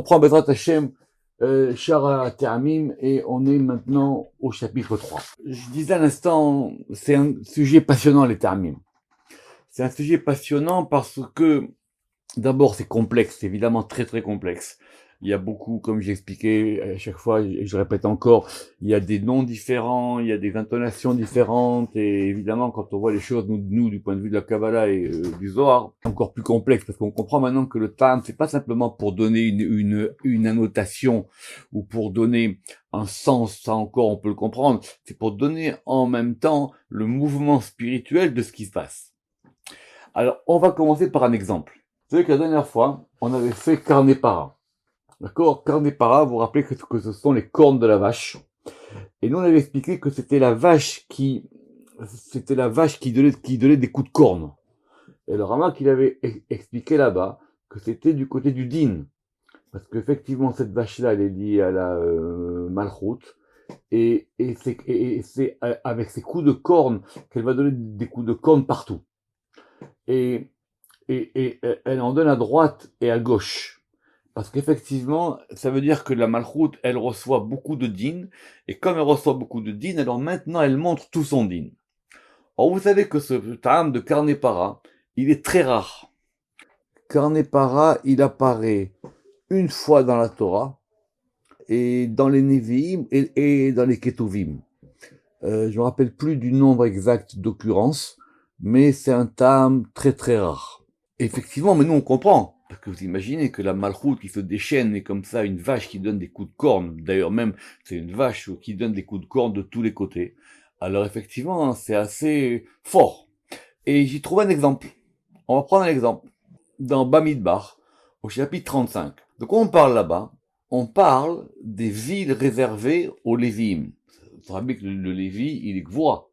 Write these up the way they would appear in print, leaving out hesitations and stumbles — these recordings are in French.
On prend Bezrat Hashem, Shara Te'amim, et on est maintenant au chapitre 3. Je disais à l'instant, c'est un sujet passionnant, les Te'amim. C'est un sujet passionnant parce que, d'abord, c'est complexe, c'est évidemment très très complexe. Il y a beaucoup, comme j'ai expliqué à chaque fois, et je répète encore, il y a des noms différents, il y a des intonations différentes, et évidemment, quand on voit les choses, nous du point de vue de la Kabbalah et du Zohar, c'est encore plus complexe, parce qu'on comprend maintenant que le Tam, c'est pas simplement pour donner une annotation, ou pour donner un sens, ça encore on peut le comprendre, c'est pour donner en même temps le mouvement spirituel de ce qui se passe. Alors, on va commencer par un exemple. Vous savez que la dernière fois, on avait fait Karnepara. D'accord? Karnepara, vous vous rappelez que ce sont les cornes de la vache. Et nous, on avait expliqué que c'était la vache qui donnait des coups de corne. Et le Rama qu'il avait expliqué là-bas, que c'était du côté du din. Parce qu'effectivement, cette vache-là, elle est liée à la malchoute. Et c'est avec ses coups de corne qu'elle va donner des coups de corne partout. Et elle en donne à droite et à gauche. Parce qu'effectivement, ça veut dire que la malchoute, elle reçoit beaucoup de din, et comme elle reçoit beaucoup de din, alors maintenant elle montre tout son din. Or, vous savez que ce ta'am de Karnepara, il est très rare. Karnepara, il apparaît une fois dans la Torah, et dans les Nevi'im, et dans les Ketuvim. Je me rappelle plus du nombre exact d'occurrences, mais c'est un ta'am très très rare. Effectivement, mais nous on comprend. Parce que vous imaginez que la malchoute qui se déchaîne est comme ça une vache qui donne des coups de corne. D'ailleurs même, c'est une vache qui donne des coups de corne de tous les côtés. Alors effectivement, c'est assez fort. Et j'y trouve un exemple. On va prendre un exemple. Dans Bamidbar, au chapitre 35. De quoi on parle là-bas? On parle des villes réservées aux Lévi'im. Vous savez que le Lévi, il est Gvoura.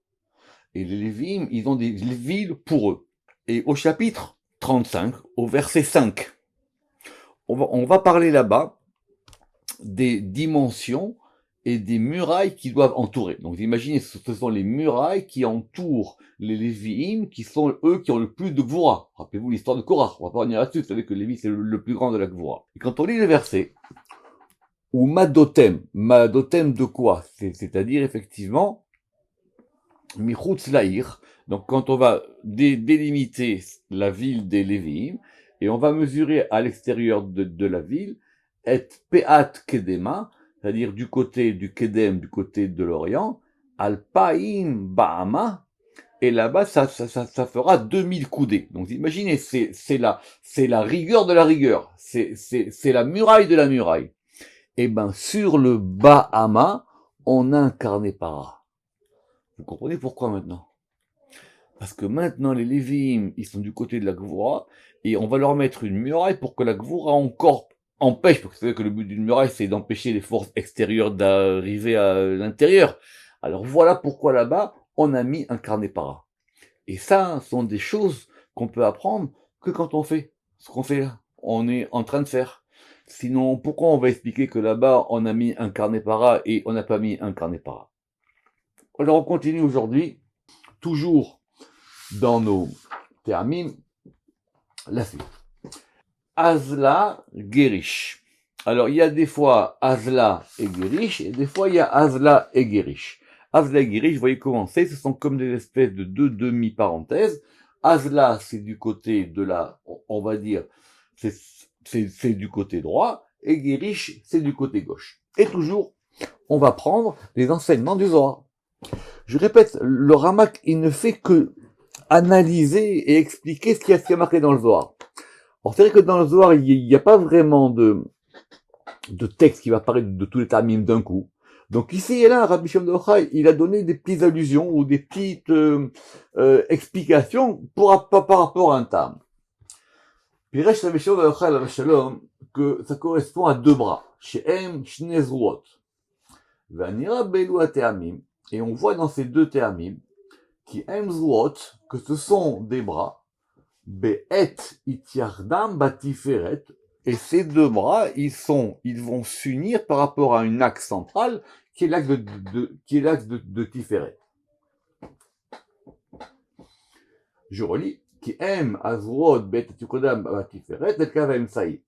Et les Lévi'im, ils ont des villes pour eux. Et au chapitre 35, au verset 5, on va parler là-bas des dimensions et des murailles qui doivent entourer. Donc imaginez, ce sont les murailles qui entourent les Lévi'im, qui sont eux qui ont le plus de Gvoura. Rappelez-vous l'histoire de Korah, on va pas revenir là-dessus, vous savez que Lévi c'est le plus grand de la Gvoura. Et quand on lit les versets, ou Madotem de quoi? C'est-à-dire effectivement, Michutz Laïr, donc quand on va délimiter la ville des Lévi'im, et on va mesurer à l'extérieur de la ville, et Peat Kedema, c'est-à-dire du côté du Kedem, du côté de l'Orient, Alpaim Bahama, et là-bas, ça fera 2000 coudées. Donc imaginez, c'est la rigueur de la rigueur, c'est la muraille de la muraille. Et ben sur le Bahama, on a un Karnepara. Vous comprenez pourquoi maintenant? Parce que maintenant, les Lévi'im, ils sont du côté de la Gvoura, et on va leur mettre une muraille pour que la Gvoura encore empêche, parce que vous savez que le but d'une muraille, c'est d'empêcher les forces extérieures d'arriver à l'intérieur. Alors voilà pourquoi là-bas, on a mis un Karnepara. Et ça, sont des choses qu'on peut apprendre que quand on fait ce qu'on fait là. On est en train de faire. Sinon, pourquoi on va expliquer que là-bas, on a mis un Karnepara et on n'a pas mis un Karnepara? Alors on continue aujourd'hui, toujours dans nos termines, la suite. Azla, Gerish. Alors, il y a des fois Azla et Gerish, et des fois il y a Azla et Gerish. Azla et Gerish, vous voyez comment c'est, ce sont comme des espèces de deux demi-parenthèses. Azla, c'est du côté de la, on va dire, c'est du côté droit, et Gerish, c'est du côté gauche. Et toujours, on va prendre les enseignements du Zohar. Je répète, le Ramak, il ne fait que analyser et expliquer ce qui a marqué dans le Zohar. Alors c'est vrai que dans le Zohar, il n'y a pas vraiment de texte qui va parler de tous les termines d'un coup. Donc ici et là, Rabbi Shimon bar Yochai, il a donné des petites allusions ou des petites explications par rapport à un terme. Puis reste Rabbi Shimon bar Yochai, Rabbi Shalom, que ça correspond à deux bras. She'em Shnei Zruot. V'anira Beilu HaTe'amim. Et on voit dans ces deux termines qui em Zruot, que ce sont des bras, Be'et itiardam batiferet, et ces deux bras, ils vont s'unir par rapport à un axe central, qui est l'axe de Tiferet. Je relis, qui aime azrod bet itikodam batiferet, et kavem saï.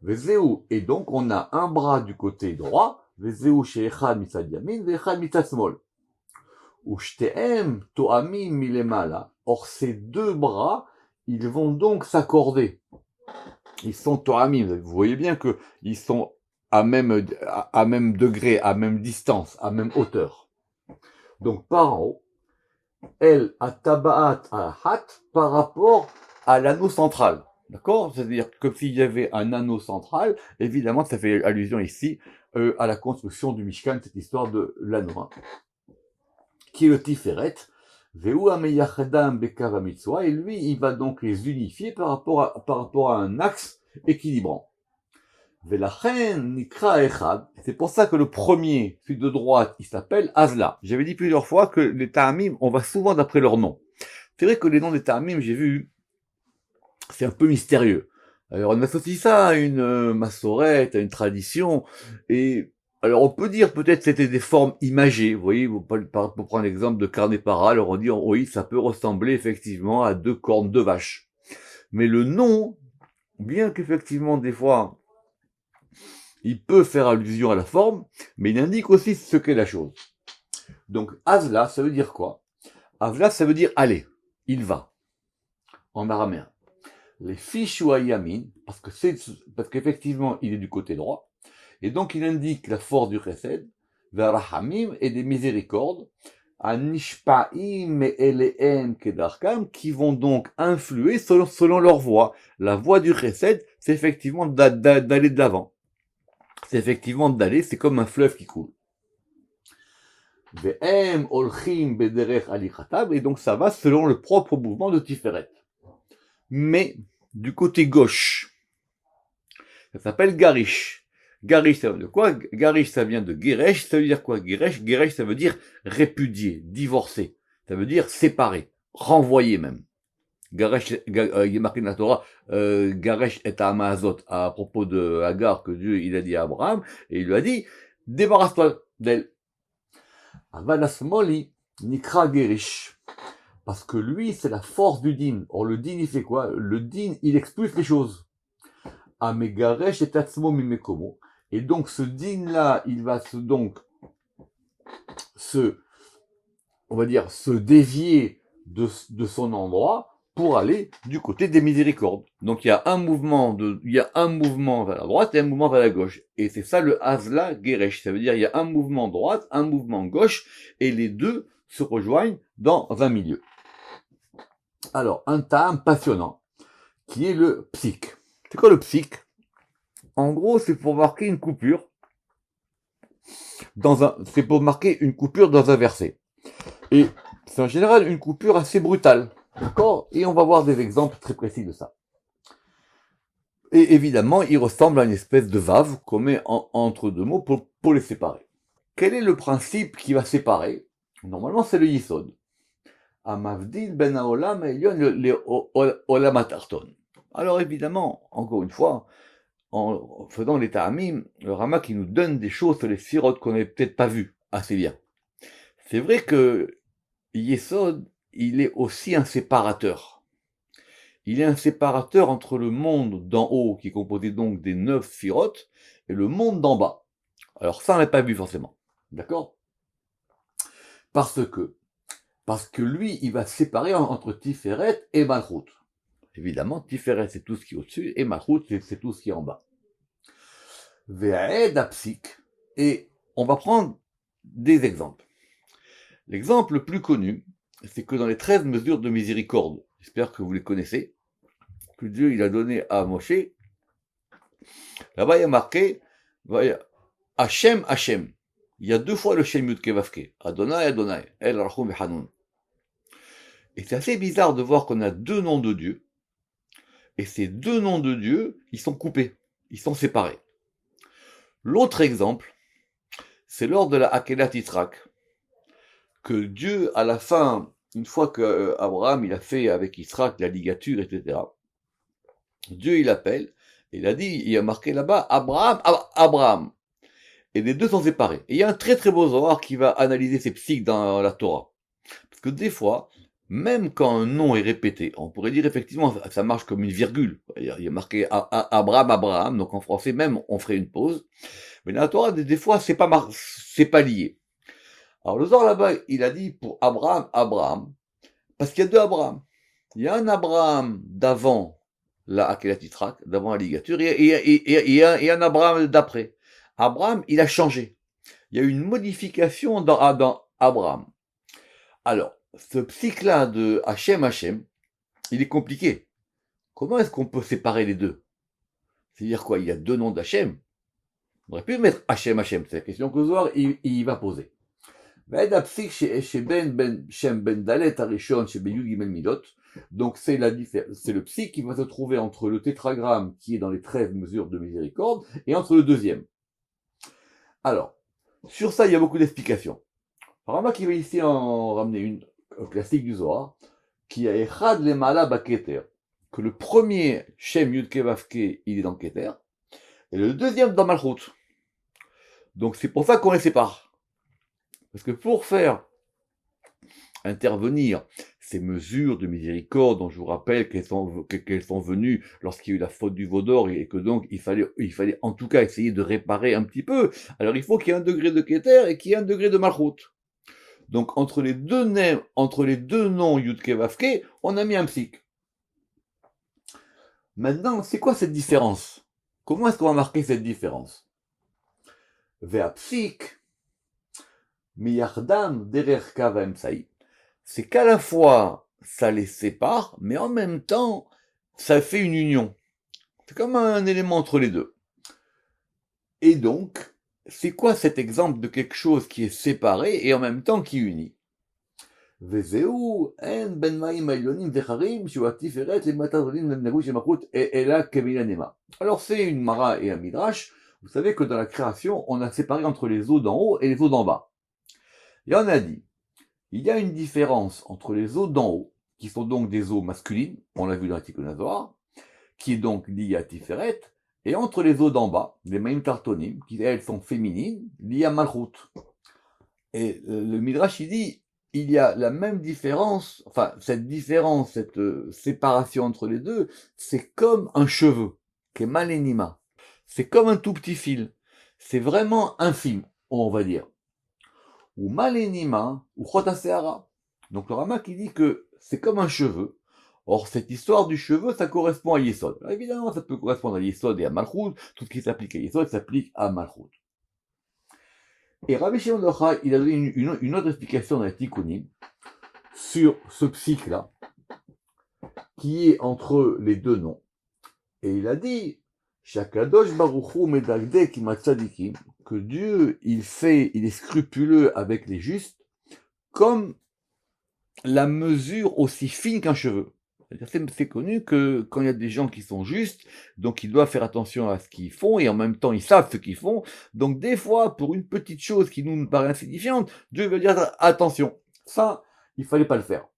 Vezeu. Et donc, on a un bras du côté droit, Vezeu she'echad mitzad yamin, ve'echad mitzad smol. Ushtehem to'amim milemala. Or, ces deux bras, ils vont donc s'accorder. Ils sont to'amim. Vous voyez bien que ils sont à même degré, à même distance, à même hauteur. Donc, par en haut, El atabaat ahat par rapport à l'anneau central. D'accord? C'est-à-dire comme s'il y avait un anneau central, évidemment, ça fait allusion ici à la construction du Mishkan, cette histoire de l'anneau, hein, qui est le Tiferet, Veu ameyachadam bekav hamitzvah, et lui, il va donc les unifier par rapport à un axe équilibrant. Velachen nikra echad, c'est pour ça que le premier, celui de droite, il s'appelle Azla. J'avais dit plusieurs fois que les ta'amim, on va souvent d'après leur nom. C'est vrai que les noms des ta'amim, j'ai vu, c'est un peu mystérieux. Alors on associe ça à une massorette, à une tradition, et alors on peut dire peut-être que c'était des formes imagées, vous voyez, pour prendre l'exemple de Carnépara, alors on dit oui, ça peut ressembler effectivement à deux cornes de vache. Mais le nom, bien qu'effectivement des fois, il peut faire allusion à la forme, mais il indique aussi ce qu'est la chose. Donc Azla, ça veut dire quoi? Azla, ça veut dire aller, il va, en araméen. Les fiches ou yamin, parce qu'effectivement il est du côté droit, et donc il indique la force du chesed, v'arahamim et des miséricordes, anishpa'im et elehem kedarkam, qui vont donc influer selon leur voie. La voie du chesed, c'est effectivement d'aller de l'avant. C'est effectivement d'aller, c'est comme un fleuve qui coule. Ve'em olchim bederech alichatab, et donc ça va selon le propre mouvement de Tiferet. Mais du côté gauche, ça s'appelle Garish. Garish, ça veut dire quoi? Garish, ça vient de Geresh, ça veut dire quoi? Geresh, Geresh, ça veut dire répudier, divorcer. Ça veut dire séparer, renvoyer même. Garesh, il est marqué dans la Torah, Garesh et Amazot, à propos de Hagar, que Dieu, il a dit à Abraham, et il lui a dit, débarrasse-toi d'elle. Avanasmoli, Nikra Gerish. Parce que lui, c'est la force du din. Or, le din, il fait quoi? Le din, il expulse les choses. Amegaresh et Tatsmo Mimekomo. Et donc, ce din-là, il va on va dire, se dévier de son endroit pour aller du côté des miséricordes. Donc, il y a un mouvement vers la droite et un mouvement vers la gauche. Et c'est ça le Hazla Geresh. Ça veut dire, il y a un mouvement droite, un mouvement gauche, et les deux se rejoignent dans un milieu. Alors, un tam passionnant, qui est le psik. C'est quoi le psik? En gros, c'est pour marquer une coupure dans un verset. Et c'est en général une coupure assez brutale. D'accord? Et on va voir des exemples très précis de ça. Et évidemment, il ressemble à une espèce de vave qu'on met entre deux mots pour les séparer. Quel est le principe qui va séparer? Normalement, c'est le yisod. Amavdil ben haolam elyon le olam atarton. Alors évidemment, encore une fois, en faisant les ta'amim, le Rama qui nous donne des choses sur les sirotes qu'on n'avait peut-être pas vues assez bien. C'est vrai que Yesod, il est aussi un séparateur. Il est un séparateur entre le monde d'en haut, qui est composé donc des 9 sirotes, et le monde d'en bas. Alors ça, on l'a pas vu forcément. D'accord? Parce que lui, il va séparer entre Tiferet et Malchut. Évidemment, Tiferet, c'est tout ce qui est au-dessus, et Malchut, c'est tout ce qui est en bas. Ve'ed apsik. Et on va prendre des exemples. L'exemple le plus connu, c'est que dans les 13 mesures de miséricorde, j'espère que vous les connaissez, que Dieu il a donné à Moshe, là-bas il y a marqué, Hachem, Hachem. Il y a 2 fois le Shem Yud Kevavke, Adonai, Adonai, El Rachum et Hanoun. Et c'est assez bizarre de voir qu'on a 2 noms de Dieu, et ces 2 noms de Dieu, ils sont coupés, ils sont séparés. L'autre exemple, c'est lors de la Akedat Yitzhak, que Dieu, à la fin, une fois que Abraham il a fait avec Yitzhak la ligature, etc., Dieu il appelle, et il a dit, il a marqué là-bas, Abraham, Abraham. Et les deux sont séparés. Et il y a un très très beau Zohar qui va analyser ces psyches dans la Torah. Parce que des fois, même quand un nom est répété, on pourrait dire effectivement, ça marche comme une virgule. Il y a marqué Abraham, Abraham, donc en français même, on ferait une pause. Mais dans la Torah, des fois, c'est pas lié. Alors le Zohar là-bas, il a dit pour Abraham, Abraham, parce qu'il y a deux Abraham. Il y a un Abraham d'avant la Akelat Yitrak, d'avant la ligature, et un Abraham d'après. Abraham, il a changé. Il y a eu une modification dans Abraham. Alors, ce psyche-là de Hachem, il est compliqué. Comment est-ce qu'on peut séparer les deux? C'est-à-dire quoi? Il y a deux noms d'Hachem. On aurait pu mettre Hachem. C'est la question que le Zohar, il va poser. Donc c'est le psy qui va se trouver entre le tétragramme qui est dans les 13 mesures de miséricorde et entre le deuxième. Alors, sur ça, il y a beaucoup d'explications. Rama qui va ici en ramener une classique du Zohar, qui a Echad Lemala Baketer, que le premier Shem Yud Kevavke, il est dans Keter, et le deuxième dans Malchut. Donc c'est pour ça qu'on les sépare. Parce que pour faire intervenir ces mesures de miséricorde dont je vous rappelle qu'elles sont venues lorsqu'il y a eu la faute du veau d'or et que donc il fallait en tout cas essayer de réparer un petit peu. Alors il faut qu'il y ait un degré de Keter et qu'il y ait un degré de Malchut. Donc entre les deux noms Yudke Vavke, on a mis un psik. Maintenant, c'est quoi cette différence? Comment est-ce qu'on va marquer cette différence? Vea psik, miyardam derer kava emsaï. C'est qu'à la fois, ça les sépare, mais en même temps, ça fait une union. C'est comme un élément entre les deux. Et donc, c'est quoi cet exemple de quelque chose qui est séparé et en même temps qui unit? Alors c'est une Mara et un Midrash. Vous savez que dans la création, on a séparé entre les eaux d'en haut et les eaux d'en bas. Et on a dit, il y a une différence entre les eaux d'en haut, qui sont donc des eaux masculines, on l'a vu dans l'article Nazoar, qui est donc liée à Tiferet, et entre les eaux d'en bas, les Maïm Tartonim, qui elles sont féminines, liées à Malchut. Et le Midrash, il dit, il y a la même différence, enfin, cette différence, cette séparation entre les deux, c'est comme un cheveu, qui est malénima. C'est comme un tout petit fil. C'est vraiment infime, on va dire. Ou malénima, ou chotaseara. Donc le Rama qui dit que c'est comme un cheveu. Or, cette histoire du cheveu, ça correspond à Yesod. Alors, évidemment, ça peut correspondre à Yesod et à Malchut. Tout ce qui s'applique à Yesod s'applique à Malchut. Et Rabbi Shimon Yochai, il a donné une autre explication dans la Tikkunim sur ce psyche-là, qui est entre les deux noms. Et il a dit, Shakadosh Baruchu Medagde Kimatzadikim, que Dieu, il est scrupuleux avec les justes, comme la mesure aussi fine qu'un cheveu. C'est connu que quand il y a des gens qui sont justes, donc ils doivent faire attention à ce qu'ils font et en même temps ils savent ce qu'ils font. Donc des fois, pour une petite chose qui nous paraît insignifiante, Dieu veut dire attention. Ça, il fallait pas le faire.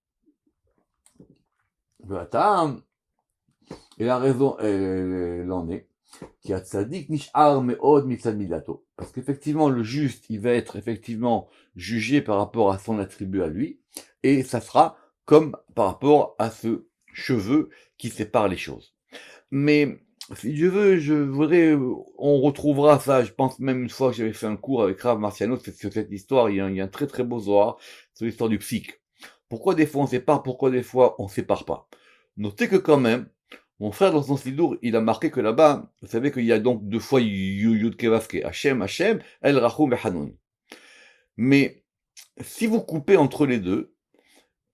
Et la raison, elle en est. Parce qu'effectivement, le juste, il va être effectivement jugé par rapport à son attribut à lui, et ça sera comme par rapport à ce cheveu qui sépare les choses. Mais si Dieu veut, on retrouvera ça, je pense même une fois que j'avais fait un cours avec Rav Marciano sur cette histoire, il y a un très très beau Zohar sur l'histoire du psyche. Pourquoi des fois on sépare, pourquoi des fois on sépare pas? Notez que quand même, mon frère, dans son sidour, il a marqué que là-bas, vous savez qu'il y a donc deux fois Yud Kevavke, Hachem, El Rachum et Hanoun. Mais, si vous coupez entre les deux,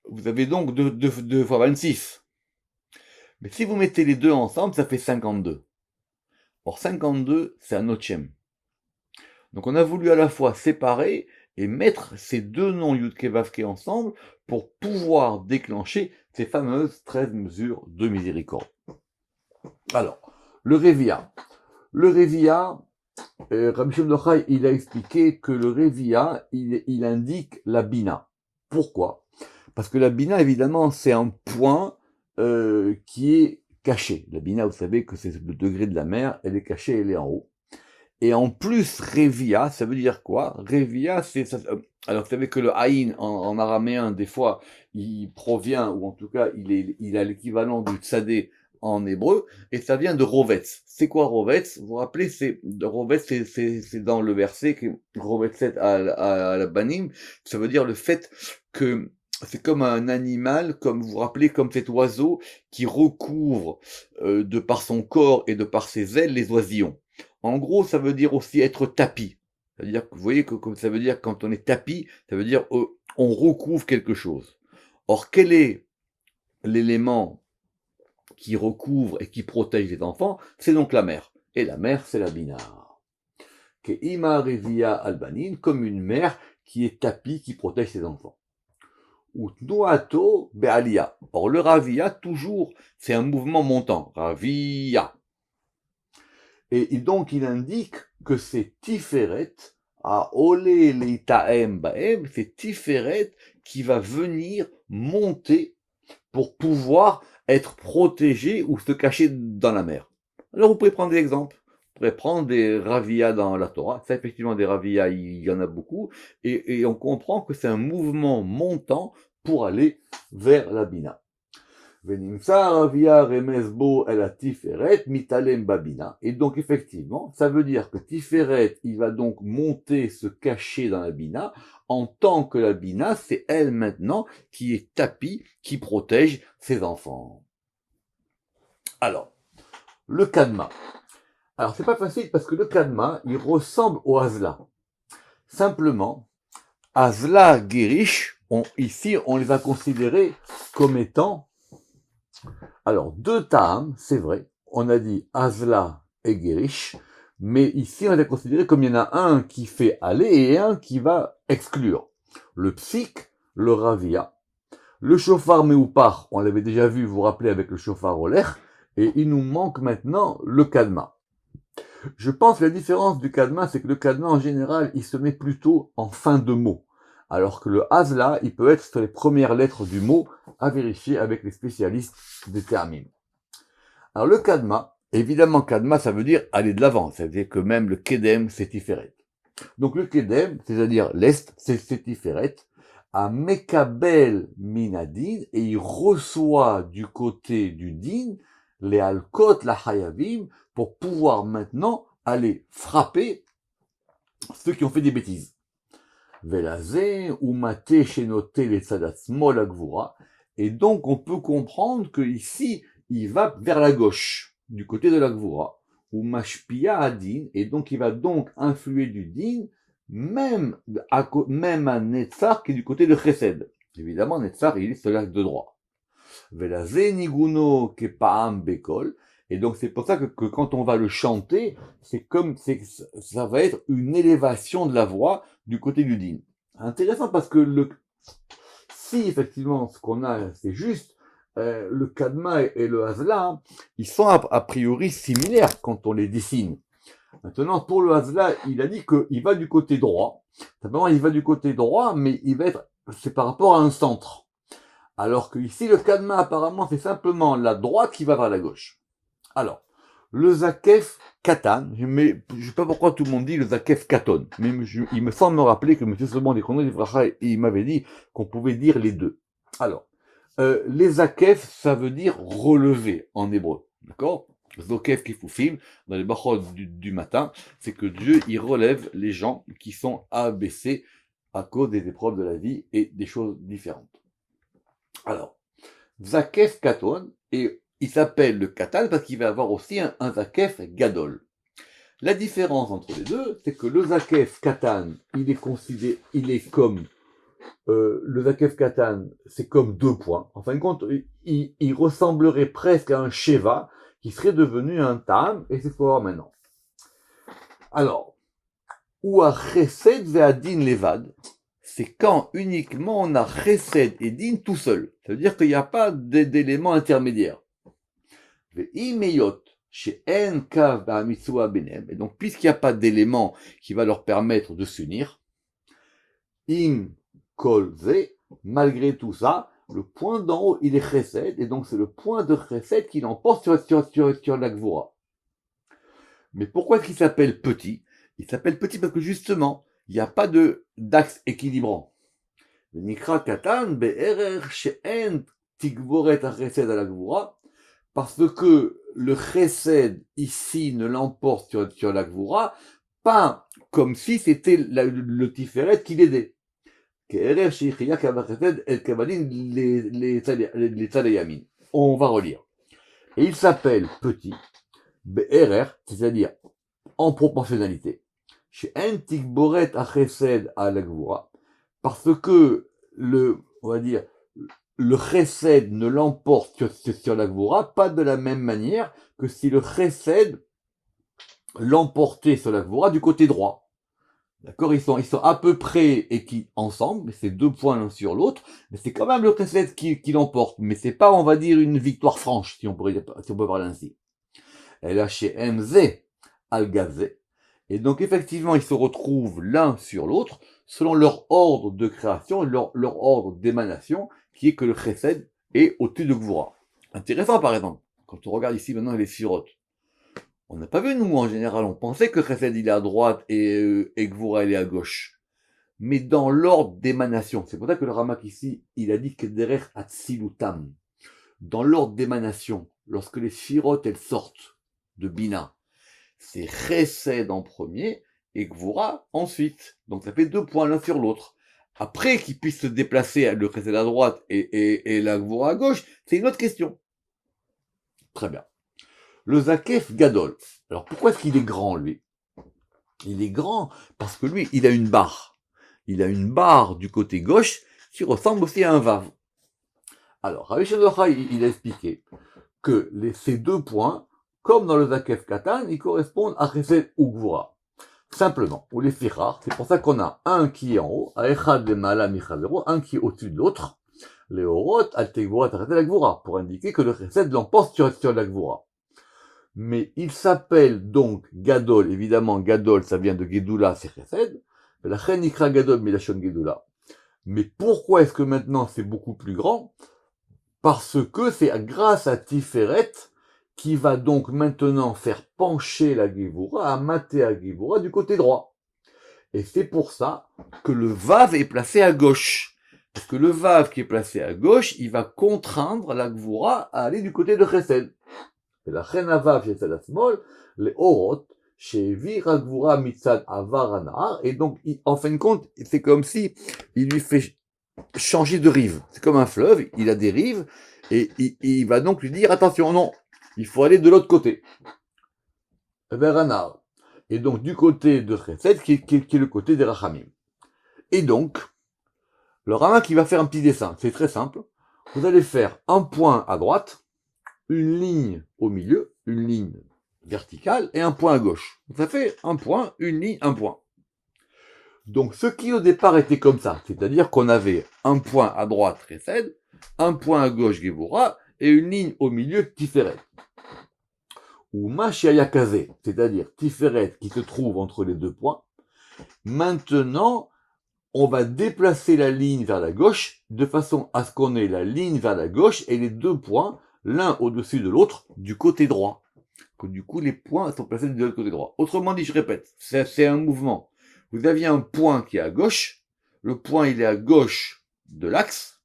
vous avez donc 2 fois 26. Mais si vous mettez les deux ensemble, ça fait 52. Or, 52, c'est un autre Shem. Donc, on a voulu à la fois séparer et mettre ces deux noms Yud Kevavke ensemble pour pouvoir déclencher ces fameuses 13 mesures de miséricorde. Alors, le Révia. Le Révia, Rabbi Shimon Yochai, il a expliqué que le Révia, il indique la Bina. Pourquoi? Parce que la Bina, évidemment, c'est un point qui est caché. La Bina, vous savez que c'est le degré de la mer, elle est cachée, elle est en haut. Et en plus, Revia, ça veut dire quoi? Revia, alors vous savez que le Aïn en araméen, des fois, il provient, ou en tout cas, il a l'équivalent du Tsadé en hébreu, et ça vient de Rovetz. C'est quoi Rovetz? Vous vous rappelez, Rovetz, c'est dans le verset, Rovetz à la Banim, ça veut dire le fait que c'est comme un animal, comme vous vous rappelez, comme cet oiseau qui recouvre de par son corps et de par ses ailes les oisillons. En gros, ça veut dire aussi être tapi. C'est-à-dire que vous voyez que comme ça veut dire quand on est tapi, ça veut dire on recouvre quelque chose. Or, quel est l'élément qui recouvre et qui protège les enfants? C'est donc la mère. Et la mère, c'est la binah. Que ima revia albanin, comme une mère qui est tapie, qui protège ses enfants. Ou tnuato be'alia. Or, le ravia, toujours, c'est un mouvement montant. Ravia. Et donc, il indique que c'est Tiferet, à Olé Leitaem Baem, c'est Tiferet qui va venir monter pour pouvoir être protégé ou se cacher dans la mer. Alors, vous pouvez prendre des exemples. Vous pourrez prendre des ravias dans la Torah. Ça, effectivement, des ravias, il y en a beaucoup. Et on comprend que c'est un mouvement montant pour aller vers la Bina. Venimsa ravia remesbo el a tiferet mitalem babina. Et donc effectivement, ça veut dire que Tiferet, il va donc monter, se cacher dans la bina, en tant que la bina, c'est elle maintenant qui est tapie, qui protège ses enfants. Alors, le kadma. Alors c'est pas facile parce que le kadma, il ressemble au hazla. Simplement, hazla gerish, ici on les a considérés comme étant alors, deux ta'am, c'est vrai, on a dit Azla et Gerish, mais ici on a considéré comme il y en a un qui fait aller et un qui va exclure. Le psik, le ravia, le shofar meupar, on l'avait déjà vu, vous vous rappelez, avec le shofar olaire, et il nous manque maintenant le kadma. Je pense que la différence du kadma, c'est que le kadma en général, il se met plutôt en fin de mot. Alors que le hazla, il peut être sur les premières lettres du mot, à vérifier avec les spécialistes des termines. Alors le kadma, évidemment kadma, ça veut dire aller de l'avant, ça veut dire que même le kedem, c'est tiferet. Donc le kedem, c'est-à-dire l'est, c'est tiferet, à mekabel minadin, et il reçoit du côté du din, les alkot, la hayavim, pour pouvoir maintenant aller frapper ceux qui ont fait des bêtises. Velazé, ou maté, shenoté, les tzadat smol agvura. Et donc, on peut comprendre que ici, il va vers la gauche, du côté de la gvura, ou mashpia adin, et donc il va donc influer du din, même à Netzar, qui est du côté de Chesed. Évidemment, Netzar, il est sur l'axe de droit. Velazé, niguno, kepaam, bekol. Et donc, c'est pour ça que quand on va le chanter, ça va être une élévation de la voix du côté du din. Intéressant parce que si effectivement ce qu'on a c'est juste, le kadma et le hazla, ils sont a priori similaires quand on les dessine. Maintenant, pour le hazla, il a dit qu'il va du côté droit. Simplement, il va du côté droit, mais c'est par rapport à un centre. Alors que ici, le kadma, apparemment, c'est simplement la droite qui va vers la gauche. Alors, le zakef katan, mais je sais pas pourquoi tout le monde dit le zakef katon, mais il me semble me rappeler que M. Solomon des Condés il m'avait dit qu'on pouvait dire les deux. Alors, les zakef, ça veut dire relever en hébreu, d'accord? Zokef kifufim, dans les brachot du matin, c'est que Dieu, il relève les gens qui sont abaissés à cause des épreuves de la vie et des choses différentes. Alors, zakef katon, et il s'appelle le katan parce qu'il va avoir aussi un zakef gadol. La différence entre les deux, c'est que le zakef katan, il est comme le zakef katan, c'est comme 2 points. En fin de compte, il ressemblerait presque à un sheva qui serait devenu un tam, et c'est ce qu'on va voir maintenant. Alors, ou à chesed ve'adin levad, c'est quand uniquement on a chesed et din tout seul. Ça veut dire qu'il n'y a pas d'élément intermédiaire. Et donc, puisqu'il n'y a pas d'élément qui va leur permettre de s'unir, im kolze, malgré tout ça, le point d'en haut, il est chesed, et donc c'est le point de chesed qui l'emporte sur la gvura. Mais pourquoi est-ce qu'il s'appelle petit? Il s'appelle petit parce que justement, il n'y a pas d'axe équilibrant. Nikra katan be'erer she'en tigvoret hachesed ala gvura, parce que le chesed ici ne l'emporte sur la gvura, pas comme si c'était le tiferet qui l'aidait. On va relire. Et il s'appelle petit, be'erer, c'est-à-dire en proportionnalité, chez Entikboret Achesed à la Gvura, parce que on va dire, le Chesed ne l'emporte sur la Gvura, pas de la même manière que si le Chesed l'emportait sur la Gvura du côté droit. D'accord, ils sont à peu près ensemble, mais c'est 2 points l'un sur l'autre, mais c'est quand même le Chesed qui l'emporte, mais c'est pas, on va dire, une victoire franche, si on peut parler ainsi. Et là, chez MZ, Al-Gazé. Et donc, effectivement, ils se retrouvent l'un sur l'autre, selon leur ordre de création, leur ordre d'émanation, qui est que le Chesed est au-dessus de Gvura. Intéressant, par exemple, quand on regarde ici maintenant les sirotes. On n'a pas vu, nous, en général, on pensait que Chesed, il est à droite et Gvura, il est à gauche. Mais dans l'ordre d'émanation, c'est pour ça que le Ramak ici, il a dit que derrière Atsilutam, dans l'ordre d'émanation, lorsque les sirotes, elles sortent de Bina, c'est Chesed en premier et Gvura ensuite. Donc ça fait 2 points l'un sur l'autre. Après qu'ils puissent se déplacer le Chesed à droite et la Gvura à gauche, c'est une autre question. Très bien. Le Zakef Gadol. Alors pourquoi est-ce qu'il est grand, lui? Il est grand parce que lui, il a une barre. Il a une barre du côté gauche qui ressemble aussi à un Vav. Alors, Rabbi Shlomo il a expliqué que ces 2 points, comme dans le Zakef Katan, ils correspondent à Chesed ou Gvura. Simplement, ou les Fichar, c'est pour ça qu'on a un qui est en haut, Echad le Mala Michavero, un qui est au-dessus de l'autre, les Orot, Al Tegvura, Tarete la Gvura, pour indiquer que le Chesed l'emporte sur la Gvura. Mais il s'appelle donc Gadol, évidemment, Gadol, ça vient de Gedula, c'est Chesed, la Chen Nikra Gadol, Milachon Gedula. Mais pourquoi est-ce que maintenant c'est beaucoup plus grand? Parce que c'est grâce à Tiferet qui va donc maintenant faire pencher la Gevura, amater la Gevura du côté droit. Et c'est pour ça que le Vav est placé à gauche. Parce que le Vav qui est placé à gauche, il va contraindre la Gevura à aller du côté de Chesed. Et la Chena Vav Chesed Asmol, les Orot, chez Vira Gevura Mitzad Avar Anar, et donc, en fin de compte, c'est comme si il lui fait changer de rive. C'est comme un fleuve, il a des rives, et il va donc lui dire, attention, non, il faut aller de l'autre côté, vers Anar. Et donc, du côté de Chesed, qui est le côté des Rachamim. Et donc, le Rama qui va faire un petit dessin, c'est très simple. Vous allez faire un point à droite, une ligne au milieu, une ligne verticale, et un point à gauche. Ça fait un point, une ligne, un point. Donc, ce qui au départ était comme ça, c'est-à-dire qu'on avait un point à droite Chesed, un point à gauche Gevura, et une ligne au milieu Tiferet. Ou Mashiayakaze, c'est-à-dire Tiferet qui se trouve entre les 2 points. Maintenant, on va déplacer la ligne vers la gauche, de façon à ce qu'on ait la ligne vers la gauche et les 2 points, l'un au-dessus de l'autre, du côté droit. Que du coup, les points sont placés du côté droit. Autrement dit, je répète, c'est un mouvement. Vous aviez un point qui est à gauche, le point il est à gauche de l'axe,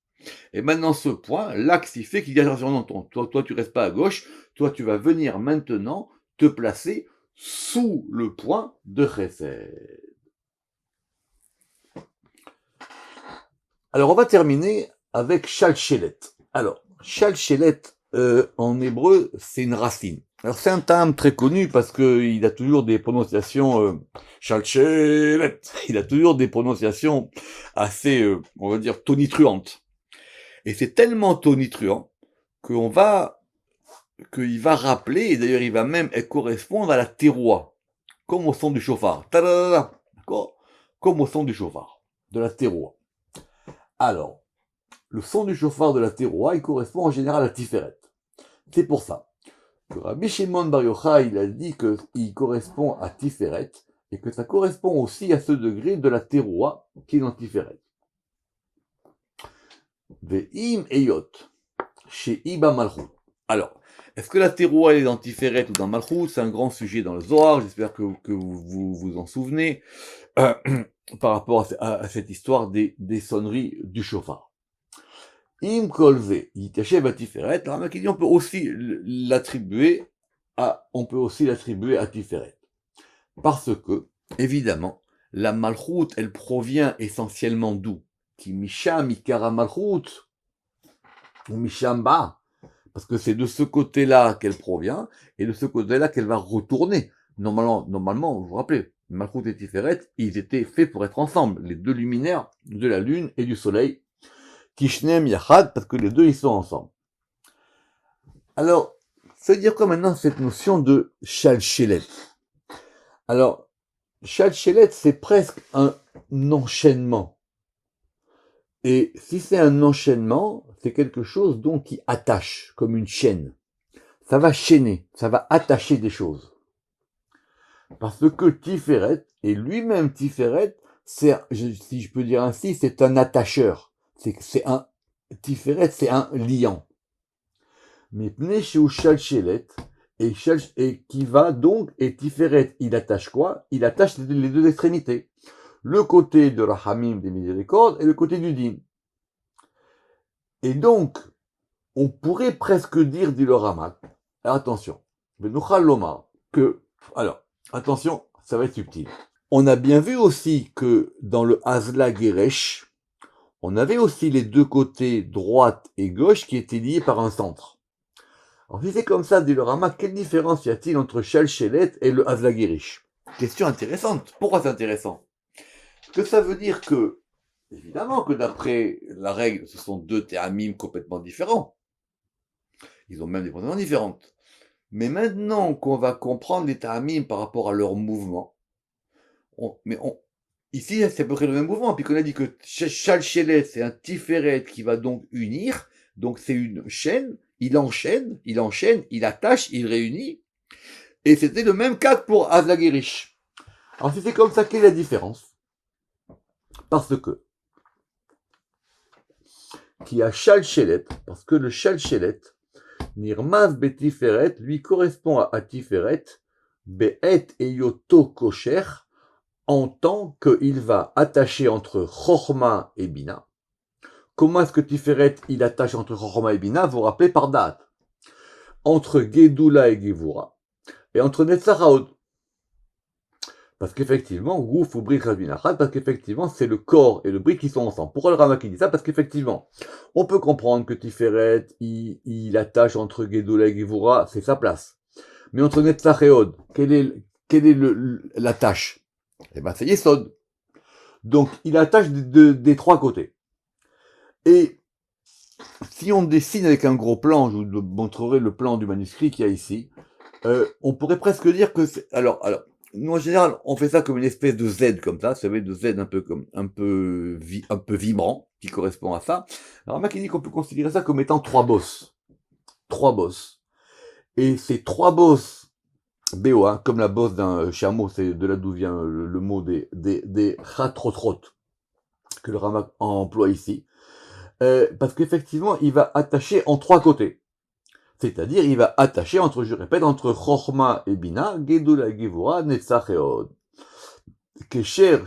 et maintenant ce point, l'axe il fait qu'il dit attention, non, toi tu restes pas à gauche, toi tu vas venir maintenant te placer sous le point de Chesed. Alors on va terminer avec Shalchelet. Alors, Shalchelet en hébreu c'est une racine. Alors c'est un terme très connu parce que il a toujours des prononciations Shalchelet. Il a toujours des prononciations assez, on va dire, tonitruantes. Et c'est tellement tonitruant qu'il va rappeler, et d'ailleurs il va même correspondre à la teroua, comme au son du chauffard. D'accord? Comme au son du chauffard, de la teroua. Alors, le son du chauffard de la teroua, il correspond en général à Tiferet. C'est pour ça que Rabbi Shimon Bar Yochai, il a dit qu'il correspond à Tiferet, et que ça correspond aussi à ce degré de la teroua qui est dans Tiferet. Ve'im eyot, chez Iba Malchut. Alors, Est-ce que la teroua est dans Tiferet ou dans Malchut? C'est un grand sujet dans le Zohar, j'espère que vous vous en souvenez, euh, par rapport à cette histoire des sonneries du chauffard. Im kolve, yitashev à Tiferet, la dit on peut aussi l'attribuer à Tiferet. Parce que, évidemment, la Malchut, elle provient essentiellement d'où? Qui Misham, Ikara Malchut, ou Misham Ba, parce que c'est de ce côté-là qu'elle provient, et de ce côté-là qu'elle va retourner. Normalement, vous vous rappelez, Malchut et Tiferet, ils étaient faits pour être ensemble, les deux luminaires de la lune et du soleil, Kishnem Yachad, parce que les deux, ils sont ensemble. Alors, ça veut dire quoi maintenant cette notion de Shalchelet? Alors, Shalchelet, c'est presque un enchaînement. Et si c'est un enchaînement, c'est quelque chose donc qui attache, comme une chaîne. Ça va chaîner, ça va attacher des choses. Parce que Tiferet, et lui-même Tiferet, si je peux dire ainsi, c'est un attacheur. Tiferet, c'est un liant. Mais Pnei Shalchelet, et qui va donc, et Tiferet, il attache quoi? Il attache les deux extrémités. Le côté de Rahamim, des miséricordes, et le côté du Din. Et donc, on pourrait presque dire, dit le Ramak, attention, attention, ça va être subtil. On a bien vu aussi que dans le Hazla Geresh, on avait aussi les deux côtés droite et gauche qui étaient liés par un centre. Alors si c'est comme ça, dit le Ramak, quelle différence y a-t-il entre Shalchelet et le Hazla Geresh? Question intéressante. Pourquoi c'est intéressant? Que ça veut dire que, évidemment que d'après la règle, ce sont deux théamim complètement différents. Ils ont même des pronoms différentes. Mais maintenant qu'on va comprendre les théamim par rapport à leur mouvement, ici c'est à peu près le même mouvement, puis qu'on a dit que Shalchelet, c'est un Tiferet qui va donc unir, donc c'est une chaîne, il enchaîne, il attache, il réunit, et c'était le même cas pour Hazla Geresh. Alors si c'est comme ça, quelle est la différence? Parce que, qui a Shalchelet, parce que le Shalchelet, Nirmaz Betiferet, lui correspond à Tiferet, Be'et Eyoto Kosher, en tant qu'il va attacher entre Chorma et Bina. Comment est-ce que Tiferet, il attache entre Chorma et Bina? Vous vous rappelez par date. Entre Gedula et Gevura. Et entre Netzaraod. Parce qu'effectivement, Gouf ou Brik Rabinachad, parce qu'effectivement, c'est le corps et le Brik qui sont ensemble. Pourquoi le Ramak dit ça? Parce qu'effectivement, on peut comprendre que Tiferet, il attache entre Gedula et Gevura, c'est sa place. Mais entre Netzach et Od, quelle est la tâche? Eh ben, c'est Yesod. Donc, il attache des trois côtés. Et, si on dessine avec un gros plan, je vous montrerai le plan du manuscrit qu'il y a ici, on pourrait presque dire que c'est, alors, nous, en général, on fait ça comme une espèce de Z, comme ça, vous savez, de Z un peu vibrant, qui correspond à ça. Alors, Mac, il dit qu'on peut considérer ça comme étant trois bosses. Trois bosses. Et ces trois bosses, BO, comme la bosse d'un chameau, c'est de là d'où vient le mot des chatrotrot, que le Ramak emploie ici. Parce qu'effectivement, il va attacher en trois côtés. C'est-à-dire, il va attacher entre, je répète, entre Chorma et Bina, Gedula Gevura, Netzach et Od. Kesher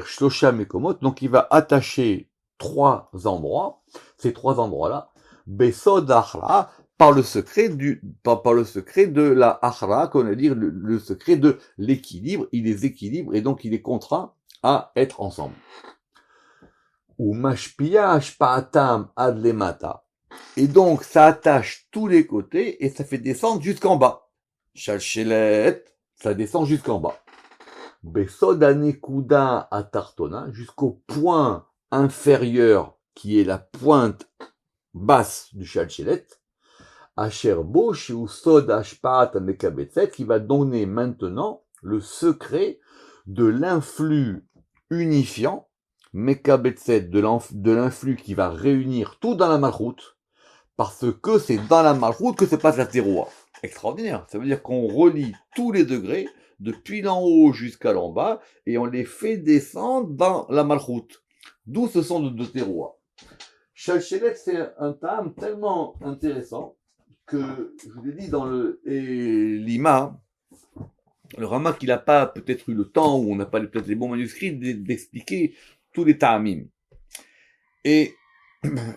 Shlosha Mekomot, donc il va attacher trois endroits, ces trois endroits-là, Besod Achra, par le secret de la Achra, qu'on va dire le secret de l'équilibre, il les équilibre et donc il est contraint à être ensemble. Ou Mashpia Ashpaatam Adlemata. Et donc, ça attache tous les côtés et ça fait descendre jusqu'en bas. Shalchelet, ça descend jusqu'en bas. Besodane-kuda atartona, jusqu'au point inférieur qui est la pointe basse du Shalchelet. Asherbo, Shiusod Ashpat Mekabetset, qui va donner maintenant le secret de l'influx unifiant, Mekabetset, de l'influx qui va réunir tout dans la Malchut, parce que c'est dans la Malchut que se passe la teroua. Extraordinaire. Ça veut dire qu'on relie tous les degrés, depuis l'en haut jusqu'à l'en bas, et on les fait descendre dans la Malchut. D'où ce sont de teroua. Shalchelet, c'est un tam tellement intéressant que, je vous l'ai dit dans le Lima, le Ramak, il n'a pas peut-être eu le temps, ou on n'a pas peut-être les bons manuscrits, d'expliquer tous les ta'amim. Et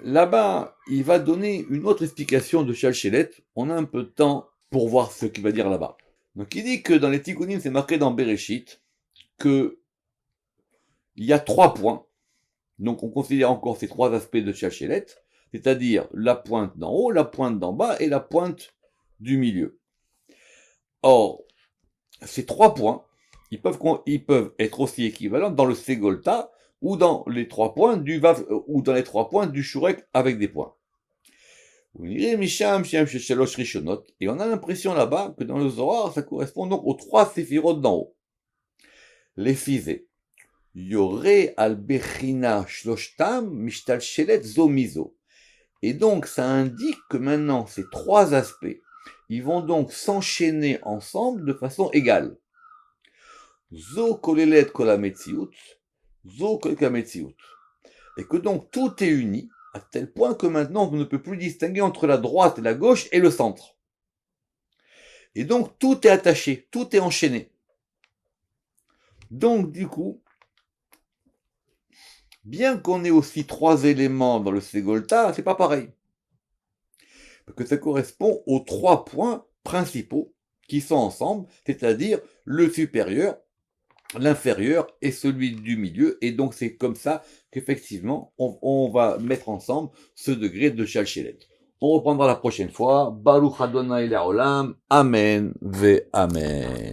là-bas, il va donner une autre explication de Shalchelet. On a un peu de temps pour voir ce qu'il va dire là-bas. Donc il dit que dans les Tikkunim, c'est marqué dans Bereshit, que il y a 3 points. Donc on considère encore ces 3 aspects de Shalchelet, c'est-à-dire la pointe d'en haut, la pointe d'en bas et la pointe du milieu. Or, ces 3 points, ils peuvent être aussi équivalents dans le Segolta ou dans les 3 points du Vav, ou dans les 3 points du Shurek avec des points. Et on a l'impression là-bas que dans le Zohar, ça correspond donc aux 3 séphirotes d'en haut. Les physés. Yoré al bechina shloshtam mishtal shelet zomizo. Et donc, ça indique que maintenant, ces 3 aspects, ils vont donc s'enchaîner ensemble de façon égale. Zo kolelet kolametziut, zo kolkametziut. Et que donc, tout est uni, à tel point que maintenant, on ne peut plus distinguer entre la droite et la gauche et le centre. Et donc, tout est attaché, tout est enchaîné. Donc, du coup, bien qu'on ait aussi 3 éléments dans le Segolta, c'est pas pareil. Parce que ça correspond aux 3 points principaux qui sont ensemble, c'est-à-dire le supérieur, l'inférieur et celui du milieu. Et donc c'est comme ça qu'effectivement on va mettre ensemble ce degré de Shalchelet. On reprendra la prochaine fois. Baruch Adonai Le'olam. Amen ve Amen.